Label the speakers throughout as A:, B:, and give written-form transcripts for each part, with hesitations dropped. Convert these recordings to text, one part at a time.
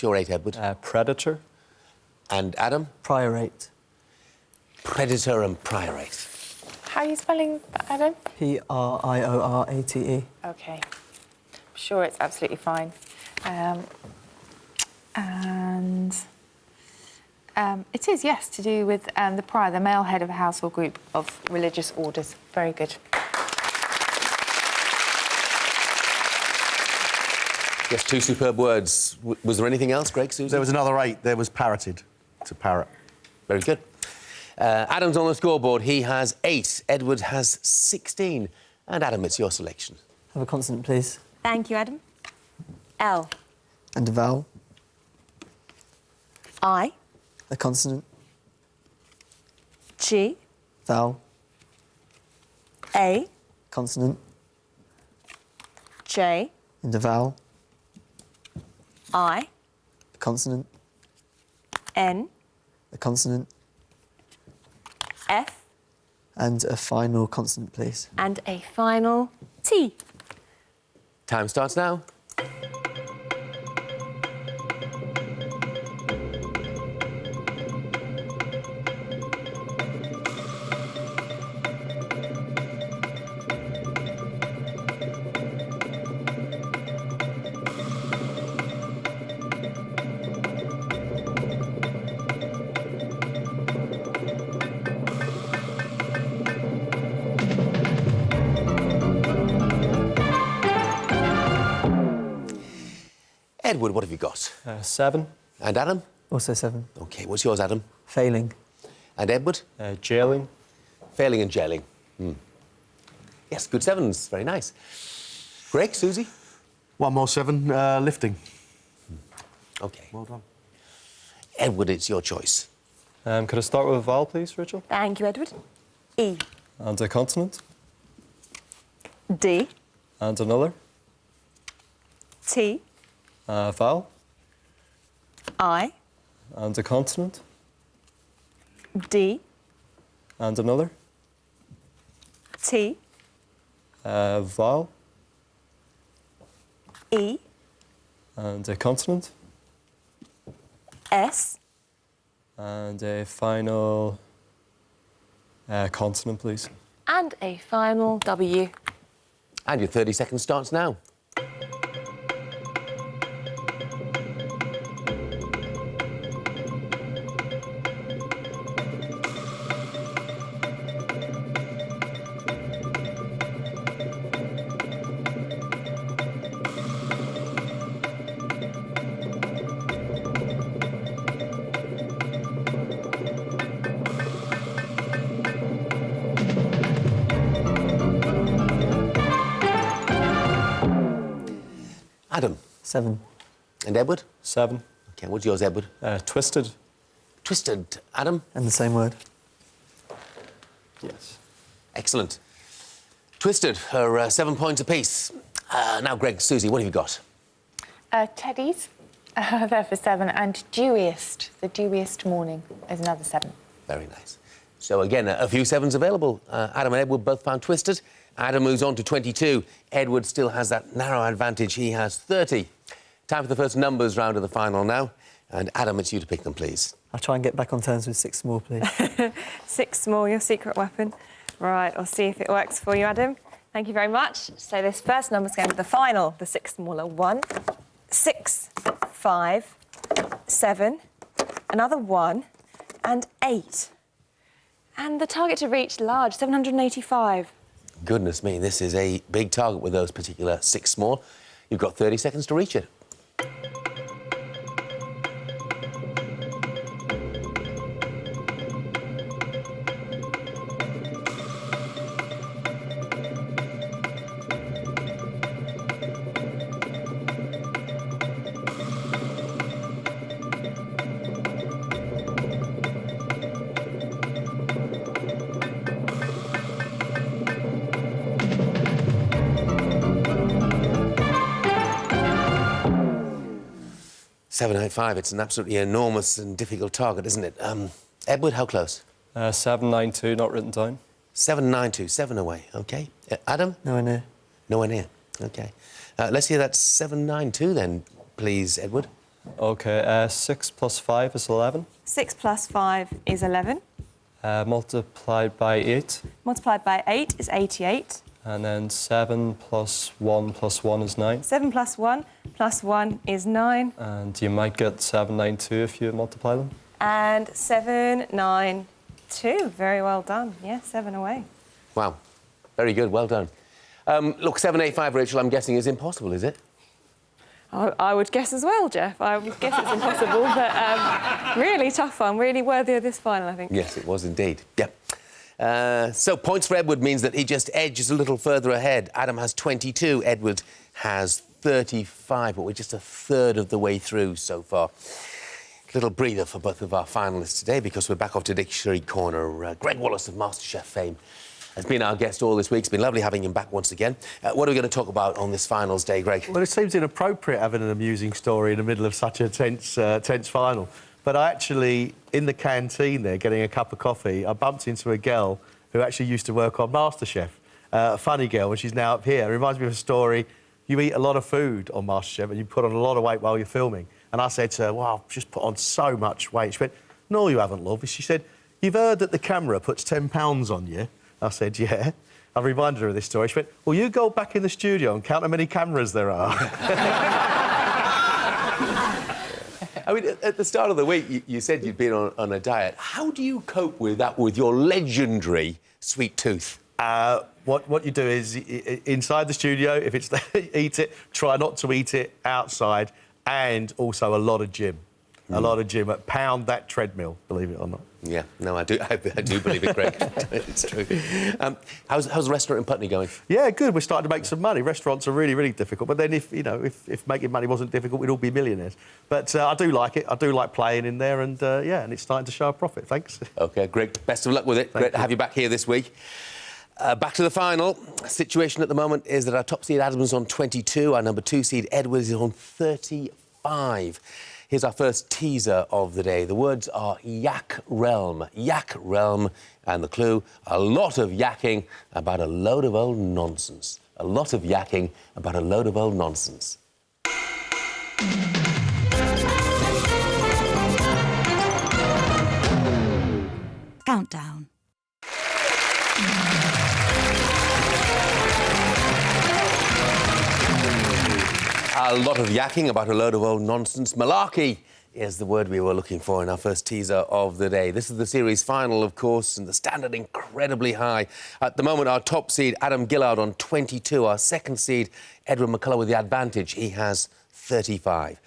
A: your 8, Edward?
B: Predator.
A: And Adam?
C: Priorate.
A: Predator and priorate.
D: How are you spelling that, Adam?
C: Priorate.
D: OK. I'm sure it's absolutely fine. It is, yes, to do with the prior, the male head of a house or group of religious orders. Very good.
A: Yes, 2 superb words. Was there anything else, Greg, Susie?
E: There was another 8. There was parroted. To parrot.
A: Very good. Adam's on the scoreboard. He has 8. Edward has 16. And Adam, it's your selection.
C: Have a consonant, please.
F: Thank you, Adam. L.
C: And a vowel.
F: I.
C: A consonant.
F: G.
C: Vowel.
F: A.
C: Consonant.
F: J.
C: And a vowel.
F: I.
C: A consonant.
F: N.
C: A consonant.
F: F.
C: And a final consonant, please.
F: And a final T.
A: Time starts now. Edward, what have you got?
B: 7.
A: And Adam?
C: Also 7.
A: OK, what's yours, Adam?
C: Failing.
A: And Edward?
B: Jailing.
A: Failing and gelling. Yes, good 7s. Very nice. Greg, Susie?
E: 1 more 7. Lifting.
A: OK.
E: Well done.
A: Edward, it's your choice.
B: Could I start with a vowel, please, Rachel?
F: Thank you, Edward. E.
B: And a consonant.
F: D.
B: And another.
F: T.
B: Vowel.
F: I.
B: And a consonant.
F: D.
B: And another.
F: T.
B: Vowel.
F: E.
B: And a consonant.
F: S.
B: And a final consonant, please.
F: And a final W.
A: And your 30 seconds starts now. Adam?
C: 7.
A: And Edward?
B: 7.
A: OK, what's yours, Edward?
B: Twisted.
A: Twisted. Adam?
C: And the same word.
B: Yes.
A: Excellent. Twisted are 7 points apiece. Now, Greg, Susie, what have you got?
D: Teddies, there for 7. And dewiest, the dewiest morning is another 7.
A: Very nice. So, again, a few 7s available. Adam and Edward both found Twisted. Adam moves on to 22. Edward still has that narrow advantage. He has 30. Time for the first numbers round of the final now. And, Adam, it's you to pick them, please.
C: I'll try and get back on terms with 6 more, please.
F: 6 more, your secret weapon. Right, I'll see if it works for you, Adam. Thank you very much. So this first number's going to the final, the 6 smaller. 1, 6, 5, 7, another 1, and 8. And the target to reach large, 785.
A: Goodness me, this is a big target with those particular 6 small. You've got 30 seconds to reach it. 795, it's an absolutely enormous and difficult target, isn't it? Edward, how close?
B: 792, not written down.
A: 792, 7 away, OK. Adam?
C: Nowhere near.
A: Nowhere near, OK. Let's hear that 792 then, please, Edward.
B: OK, 6 plus 5 is 11.
F: 6 plus 5 is 11.
B: Multiplied by 8.
F: Multiplied by 8 is 88.
B: And then 7 plus 1 is 9.
F: 7 plus 1 is 9.
B: And you might get 792 if you multiply them.
F: And 792. Very well done. Yeah, 7 away.
A: Wow. Very good. Well done. Look, 785, Rachel, I'm guessing is impossible, is it?
F: I would guess as well, Jeff. I would guess it's impossible, but really tough one. Really worthy of this final, I think.
A: Yes, it was indeed. Yep. So points for Edward means that he just edges a little further ahead. Adam has 22, Edward has 35, but we're just a third of the way through so far. Little breather for both of our finalists today because we're back off to Dictionary Corner. Greg Wallace of MasterChef fame has been our guest all this week. It's been lovely having him back once again. What are we going to talk about on this finals day, Greg?
E: Well, it seems inappropriate having an amusing story in the middle of such a tense final. But I actually, in the canteen there, getting a cup of coffee, I bumped into a girl who actually used to work on MasterChef. A funny girl, and she's now up here. It reminds me of a story. You eat a lot of food on MasterChef and you put on a lot of weight while you're filming. And I said to her, wow, I've just put on so much weight. She went, no, you haven't, love. She said, you've heard that the camera puts 10 pounds on you? I said, yeah. I reminded her of this story. She went, well, you go back in the studio and count how many cameras there are.
A: I mean, at the start of the week, you said you'd been on a diet. How do you cope with that, with your legendary sweet tooth?
E: What you do is, inside the studio, if it's there, eat it. Try not to eat it outside. And also a lot of gym. A lot of gym. Pound that treadmill, believe it or not.
A: Yeah, no, I do believe it, Greg. It's true. How's the restaurant in Putney going?
E: Yeah, good. We're starting to make some money. Restaurants are really, really difficult. But then if making money wasn't difficult, we'd all be millionaires. But I do like it. I do like playing in there, and and it's starting to show a profit. Thanks.
A: OK, great. Best of luck with it. Great to have you back here this week. Back to the final. Situation at the moment is that our top seed Adam's on 22, our number 2 seed Edward is on 35. Here's our first teaser of the day. The words are yak realm. Yak realm. And the clue, a lot of yakking about a load of old nonsense. A lot of yakking about a load of old nonsense.
G: Countdown.
A: A lot of yakking about a load of old nonsense. Malarkey is the word we were looking for in our first teaser of the day. This is the series final, of course, and the standard incredibly high. At the moment, our top seed, Adam Gillard, on 22. Our second seed, Edward McCullagh, with the advantage. He has 35.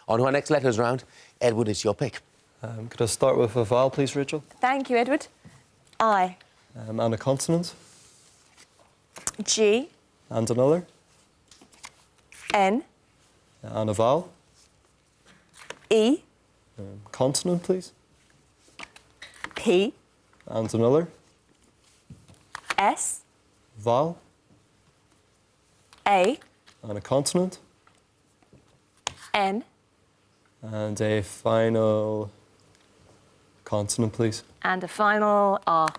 A: On to our next letters round. Edward, it's your pick.
B: Could I start with a vowel, please, Rachel?
F: Thank you, Edward. I.
B: And a consonant.
F: G.
B: And another.
F: N.
B: And a vowel.
F: E.
B: Consonant, please.
F: P.
B: And another.
F: S.
B: Vowel.
F: A.
B: And a consonant.
F: N.
B: And a final consonant, please.
F: And a final R.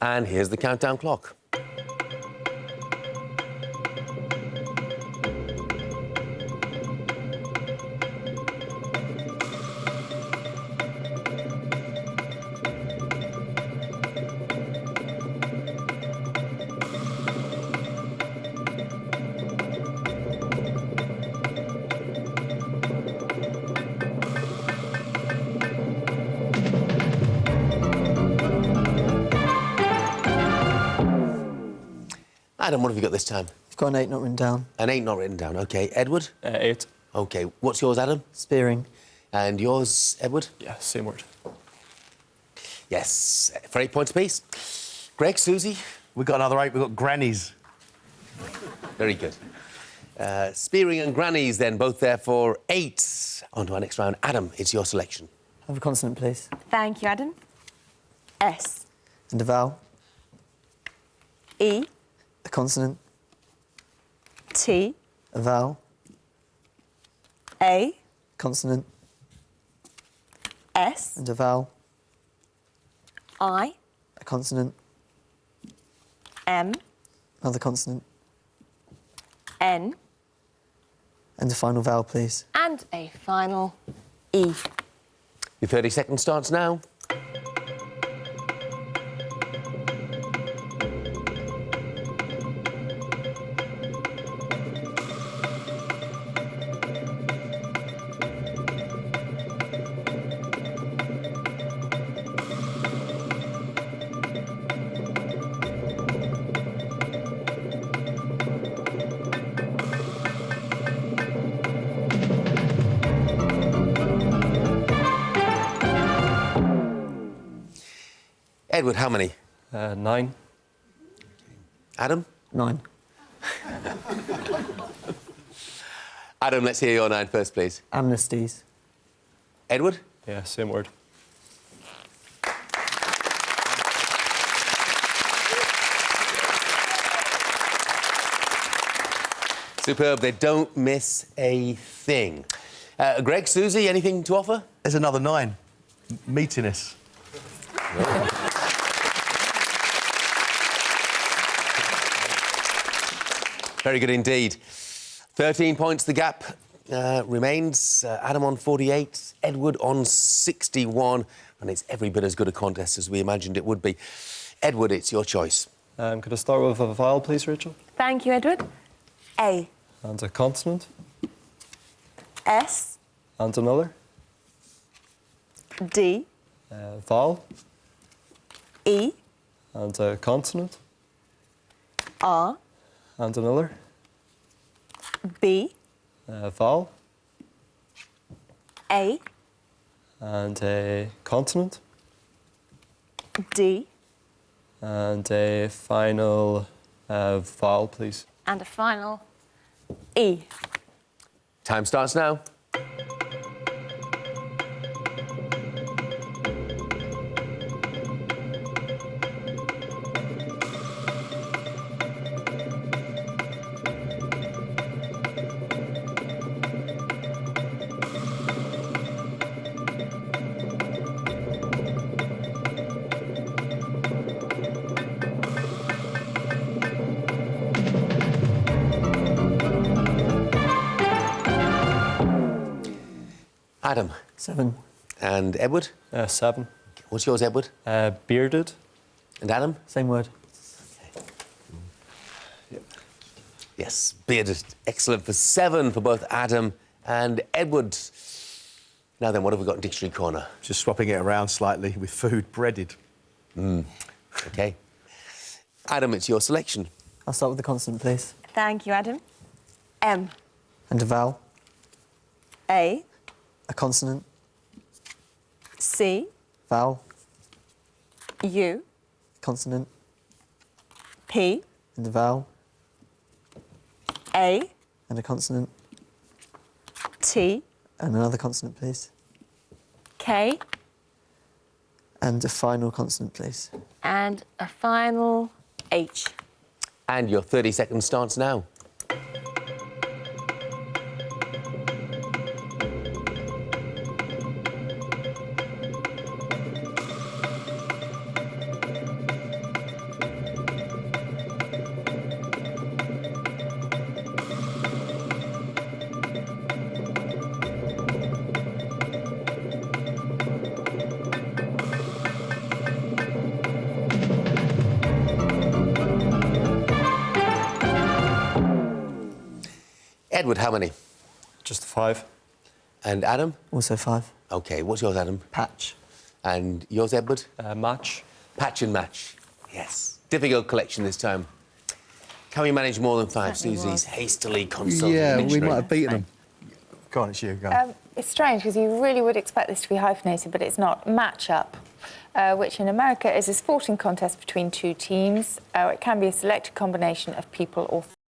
A: And here's the countdown clock. Adam, what have you got this time?
C: You've got an 8 not written down.
A: An 8 not written down. OK. Edward?
B: 8.
A: OK. What's yours, Adam?
C: Spearing.
A: And yours, Edward?
B: Yeah, same word.
A: Yes. For 8 points apiece. Greg, Susie?
E: We've got another 8. We've got grannies.
A: Very good. Spearing and grannies, then, both there for 8. On to our next round. Adam, it's your selection.
C: Have a consonant, please.
F: Thank you, Adam. S.
C: And a vowel.
F: E.
C: A consonant.
F: T.
C: A vowel.
F: A.
C: Consonant.
F: S.
C: And a vowel.
F: I.
C: A consonant.
F: M.
C: Another consonant.
F: N.
C: And a final vowel, please.
F: And a final E.
A: Your 30 seconds starts now. Edward, how many?
B: 9.
A: Adam?
C: 9.
A: Adam, let's hear your 9 first, please.
C: Amnesties.
A: Edward?
B: Yeah, same word.
A: Superb. They don't miss a thing. Greg, Susie, anything to offer?
E: There's another 9. Meatiness.
A: Very good indeed. 13 points the gap remains. Adam on 48, Edward on 61, and it's every bit as good a contest as we imagined it would be. Edward, it's your choice.
B: Could I start with a vowel, please, Rachel?
F: Thank you, Edward. A.
B: And a consonant.
F: S.
B: And another.
F: D.
B: Vowel.
F: E.
B: And a consonant.
F: R.
B: And another.
F: B.
B: Vowel.
F: A.
B: And a consonant.
F: D.
B: And a final vowel, please.
F: And a final E.
A: Time starts now. Adam.
C: 7.
A: And Edward?
B: 7.
A: What's yours, Edward?
B: Bearded.
A: And Adam?
C: Same word.
A: Yes, bearded. Excellent for 7 for both Adam and Edward. Now then, what have we got in Dictionary Corner?
E: Just swapping it around slightly with food, breaded.
A: OK. Adam, it's your selection.
C: I'll start with the consonant, please.
F: Thank you, Adam. M.
C: And a vowel.
F: A.
C: A consonant.
F: C.
C: Vowel.
F: U.
C: Consonant.
F: P.
C: And a vowel.
F: A.
C: And a consonant.
F: T.
C: And another consonant, please.
F: K.
C: And a final consonant, please.
F: And a final H.
A: And your 30 seconds starts now. Edward, how many?
B: Just a 5.
A: And Adam?
C: Also 5.
A: OK, what's yours, Adam?
C: Patch.
A: And yours, Edward?
B: Match.
A: Patch and match. Yes. Difficult collection this time. Can we manage more than 5
F: Certainly
A: Susies
F: was.
A: hastily consulted
E: Yeah, we
A: dictionary?
E: might have beaten them. Go on, it's you, go.
D: It's strange because you really would expect this to be hyphenated, but it's not. Match-up, which in America is a sporting contest between 2 teams. It can be a selected combination of people or